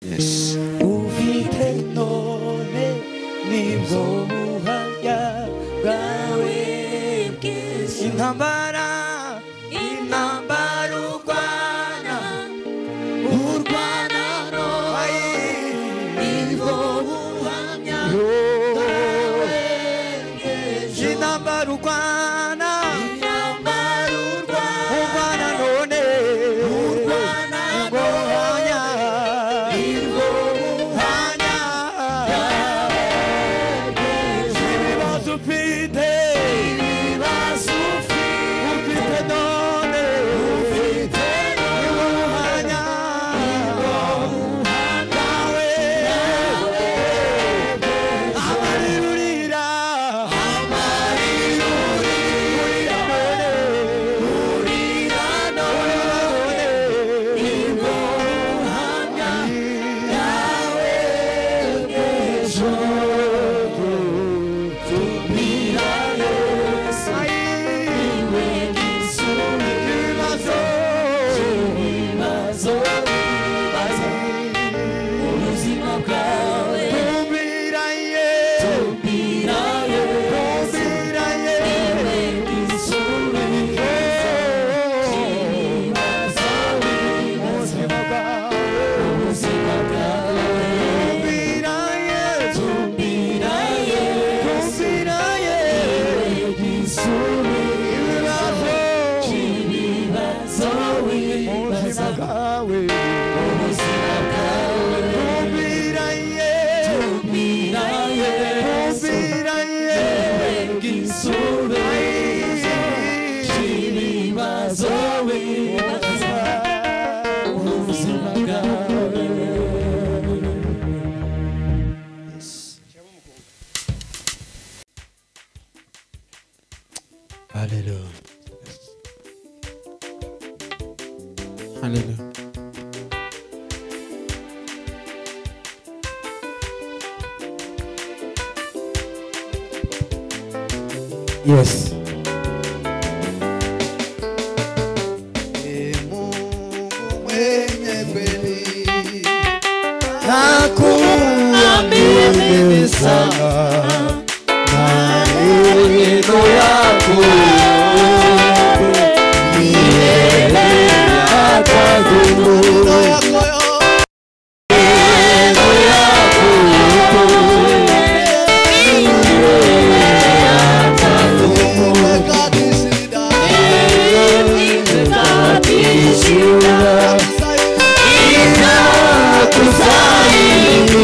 Yes. ufite none nibwo buhamya bwawe bwiza. Intambara urwana none nibwo buhamya bwawe bwiza. Intambara urwana none Hallelujah. Hallelujah. Yes. Nakuamini sana maneno yako milele yatadumu. Kusaidia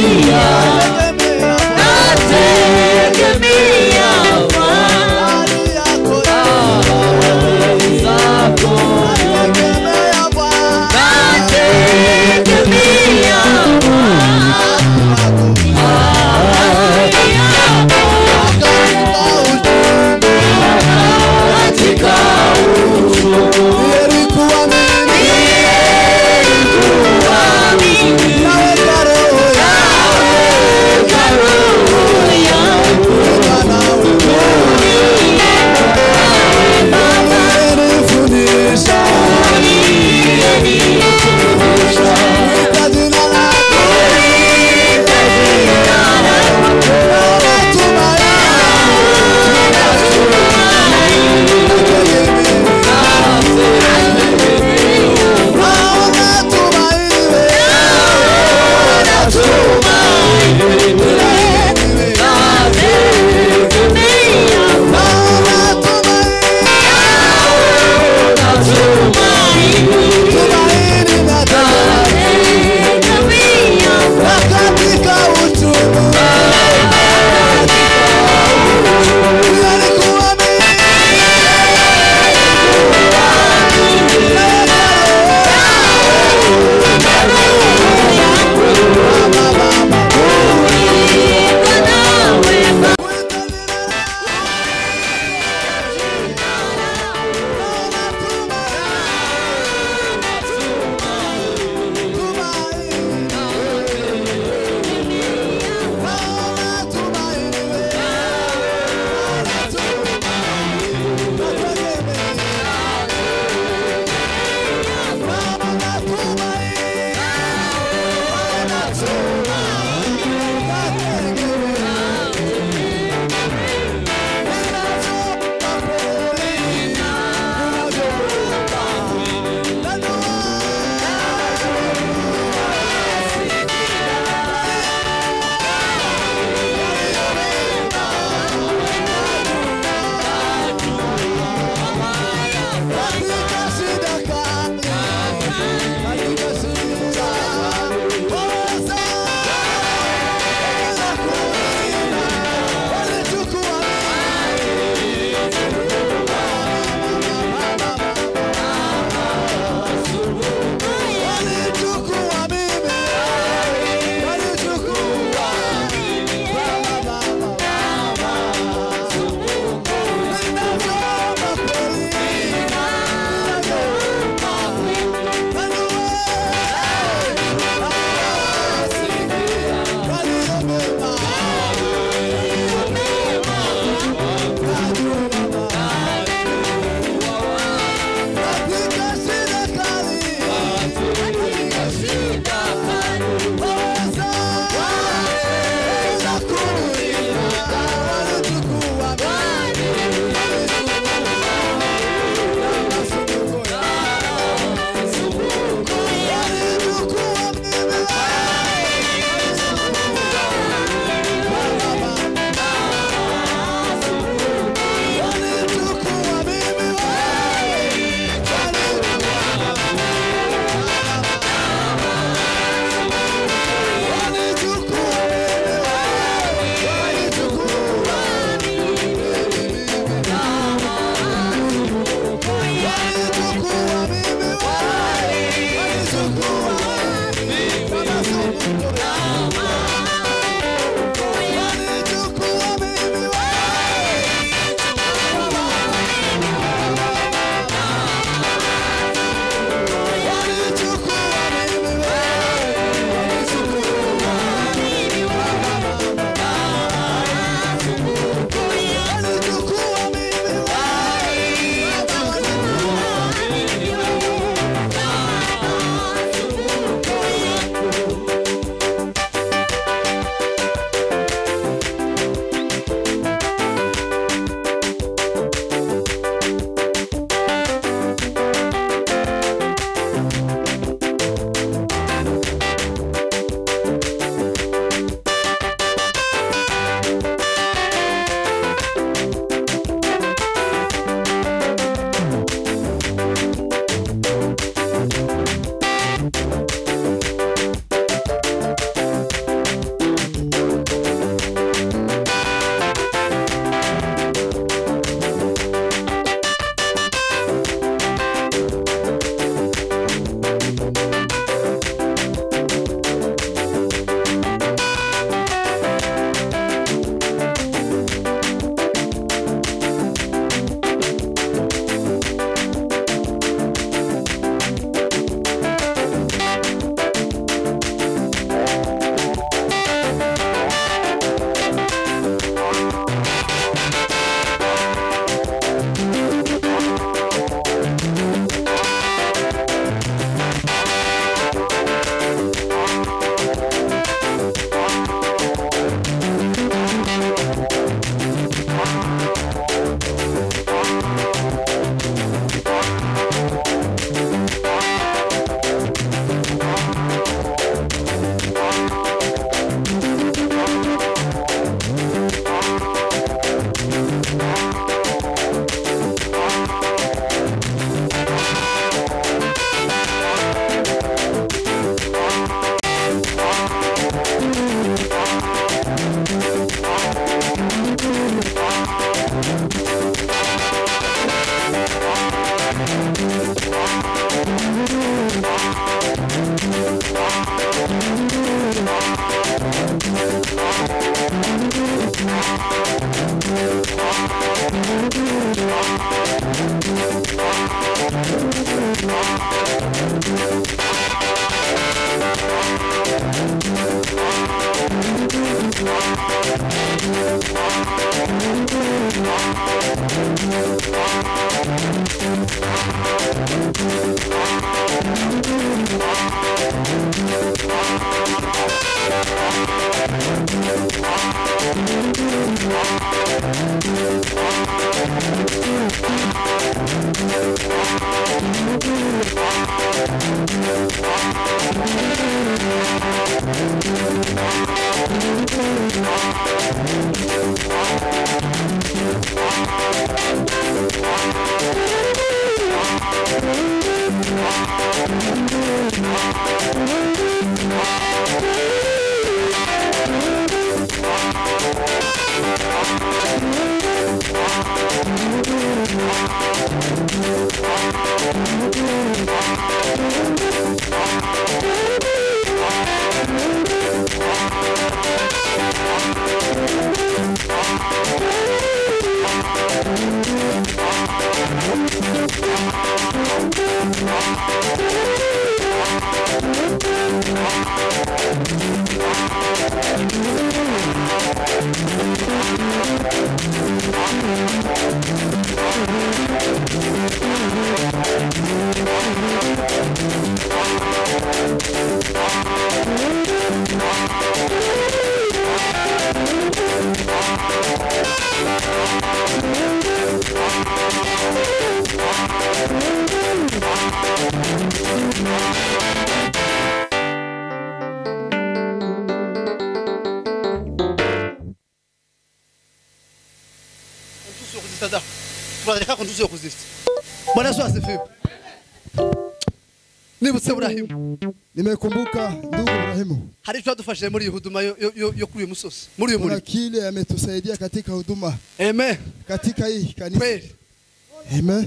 Oh, kuzita da. Bareka ko ntuzo kuzita. Bwana Yesu asifiwe. Nibutse Ibrahimu. Nimekumbuka ndugu Ibrahimu. Hari icyo dufashije muri huduma yo kuri uyu musozi. Muri uyu Kuna muri. kile ametusaidia katika huduma. Amen. Katika hii kanisa. Kweli. Amen.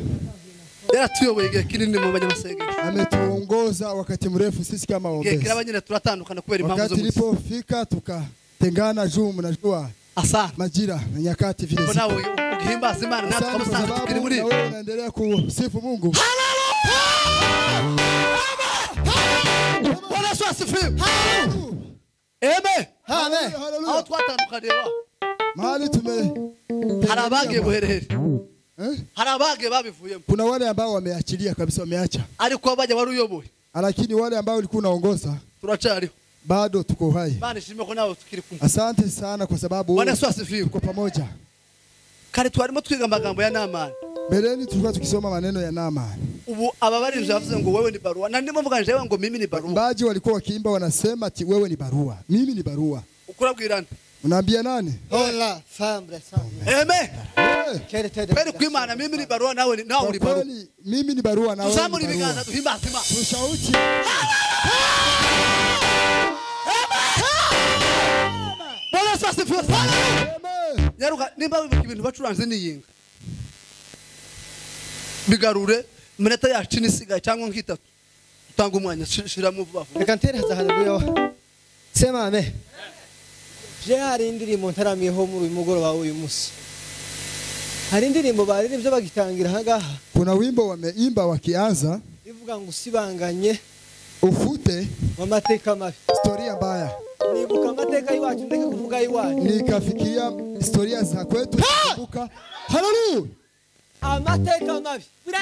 Yaratuyoboye igihe kinini mu banyamasengesho. Ametuongoza wakati mrefu sisi kama Igihe waombezi. kirabanyine turatandukana kubera impamvu Wakati zo mu isi. ilipofika tukatengana juu mnajua Asana. majira na nyakati vile. Ngo nawe ugihimbaza Imana natwe Asante kwa twamusanze tukiri sababu muri. na wewe unaendelea kusifu Mungu. Bwana Yesu asifiwe. Amen. Amen. Aho twatandukaniye wa. Mahali tume Hari abagiye buherere. Hari abagiye babivuyemo. kuna wale ambao wameachilia kabisa, wameacha. Ariko abaje wari uyoboye. Lakini wale ambao ulikuwa unaongoza Turacariho. bado tuko hai. Bana shimye ko nawe tukiri kumwe. Asante sana kwa sababu Bwana Yesu asifiwe. tuko pamoja. Kare twarimo twiga amagambo ya Naamani. Mbeleni tulikuwa tukisoma maneno ya Naamani. Ubu ababarije bavuze ngo wewe ni barua. Na ndimo mvuga njewe ngo mimi ni barua. Mbaji walikuwa wakiimba wanasema ati wewe ni barua. Mimi ni barua. Ukurabwirana. Unaambia nani? Hola, fambre, fambre. Amen. Quelle tête de Kweli kwimana mimi ni barua nawe Kwa ni barua. kweli mimi ni barua na wewe Tuzamuri ni ibiganza barua. duhimbaza Imana. Tushauti. Bwana Yesu asifiwe sana. Amen. Nyaruka nimba bivuga ibintu bacuranze niyinga. Bigarure minota yacu nisigaye cyangwa nk'itatu. Utanga umwanya shiramo vuba vuba. Reka ntereza haleluya. Sema amen. Je hari indirimbo ntaramiyeho muri uyu mugoroba w'uyu munsi. Hari indirimbo baririmbye bagitangira hangaha. Kuna wimbo wameimba wakianza Ivuga ngo usibanganye ufute amateka mabi. historia mbaya. Nibuka amateka y'iwacu ndeke kuvuga y'iwacu. Nikafikiria historia za kwetu kukumbuka. Haleluya. Amateka mabi. Bila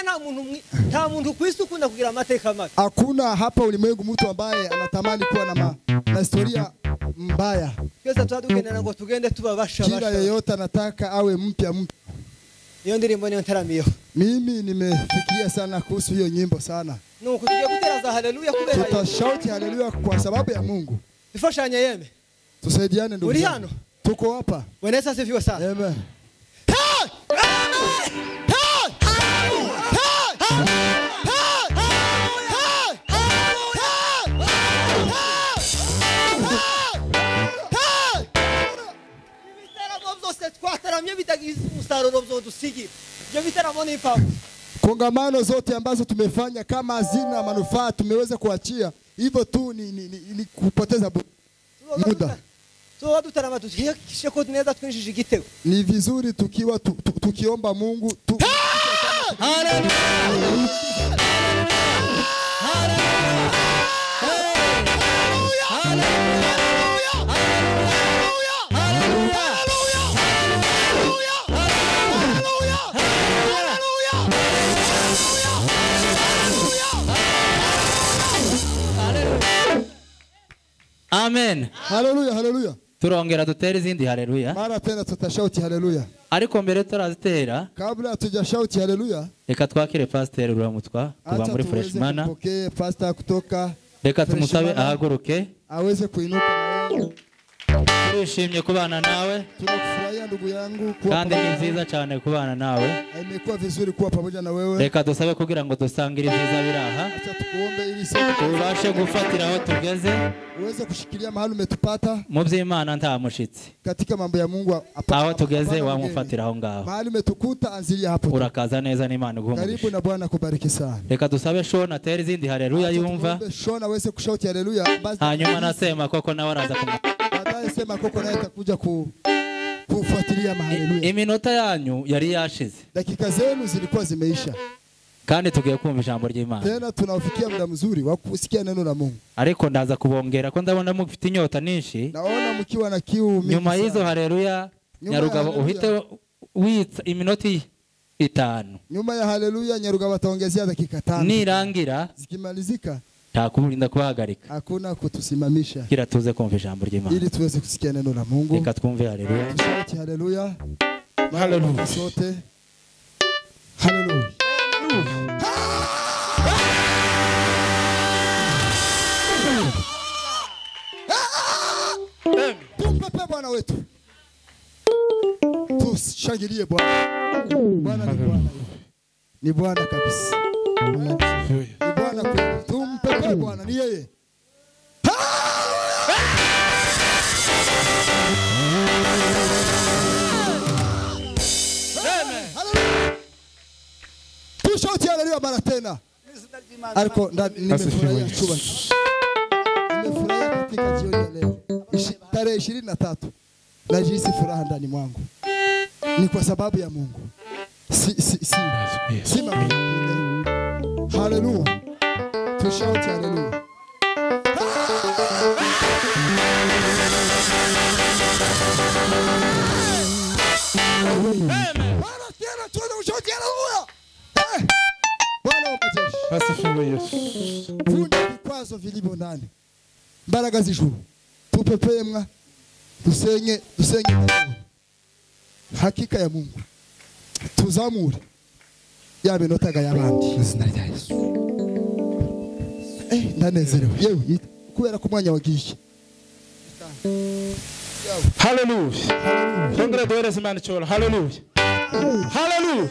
nta muntu kwisi ukunda kugira amateka mabi. Hakuna hapa ulimwengu mtu ambaye anatamani kuwa na historia mbaya. Twese twadukenera ngo tugende tubabasha Kila basha. yeyote anataka awe mpya. Iyo ndirimbo niyo ntaramiyeho. Mimi nimefikiria sana kuhusu hiyo nyimbo sana. Nuko tugiye guteraza haleluya kubera yo. Tutashauti haleluya kwa sababu ya Mungu. Ifashanya yeme. Tusaidiane ndugu. Uri zangu. hano? Tuko hapa. Bwana Yesu asifiwe sana. Amen. Twataramye bitagize umusaruro byodusigira. Ibyo bitaramo ni impamvu. Kongamano zote ambazo tumefanya kama hazina manufaa tumeweza kuachia. Hivyo tu ni kupoteza muda. So dutarama tuhakikishe ko neza twinjije igitego. Ni vizuri tukiwa tukiomba Mungu Amen. Haleluya, haleluya. Turongera dutere izindi haleluya. Mara tena tutashauti haleluya. Ariko mbere turazitera, Kabla hatujashauti haleluya, reka twakire Pastor Ruramutwa kuva muri Freshman. Tupokee pastor kutoka. Reka tumusabe ahaguruke. Aweze kuinuka na wewe. Turishimye kubana nawe. Tunakufurahia ndugu yangu kuwa Kandi ni nziza cyane kubana nawe. Imekuwa vizuri kuwa pamoja na wewe. Reka dusabe kugira ngo dusangire ibyiza biraha. Acha tukuombe ili sote tubashe gufatira aho tugeze. Uweze kushikilia mahali umetupata. Mu by'Imana nta mushitsi. Katika mambo ya Mungu aho tugeze wamufatira aho ngaho. Mahali umetukuta anzilia hapo. Urakaza neza n'Imana iguhumugisha. Karibu na Bwana kubariki sana. Reka dusabe Shona atere izindi haleluya yumva. Shona aweze kushauti haleluya. Hanyuma nasema koko nawe araza kumva. Baadaye sema koko naye atakuja kufuatilia haleluya. Iminota yanyu yari yashize. Dakika zenu zilikuwa zimeisha. Kandi tugiye kumva ijambo ry'Imana. Tena tunafikia muda mzuri wa kusikia neno la Mungu. Ariko ndaza kubongera ko ndabona mufite inyota nyinshi. Naona mkiwa na kiu mingi. Nyuma y'izo haleluya Nyarugabo uhite witsa iminota 5. Nyuma ya haleluya Nyarugabo ataongezea dakika 5. Nirangira zikimalizika takurinda kubahagarika. Hakuna kutusimamisha. Kila tuze kumva ijambo ry'Imana. Ili tuweze kusikia neno la Mungu. Reka twumve haleluya. Tushauti haleluya. Haleluya sote. Haleluya. Tumpepe Bwana wetu. tushangilie Bwana. Bwana ni Bwana. Ni Bwana kabisa. Ni Bwana kweli. Tumpepe Bwana, ni yeye. Tushauti haleluya mara tena. Aliko nimefurahia chuba. Nimefurahia katika jioni ya leo. Tarehe 23. Najihisi furaha ndani mwangu. Ni kwa sababu ya Mungu. Si mambo mengine. Haleluya. Tushauti haleluya. Bwana tena tuone ushauti haleluya. Bwana wa majeshi. Asifiwe Yesu. Vunja vikwazo vilivyo ndani. Mbaraga z'ijuru. Tupepemwa. Dusenye hakika ya Mungu. Tuzamure ya minotaga y'abandi. Izina rya Yesu. Ndanezerewe. Yewe kubera ko umwanya wagiye. Hallelujah. Tongera duhereze Imana icyubahiro. Hallelujah. Hallelujah.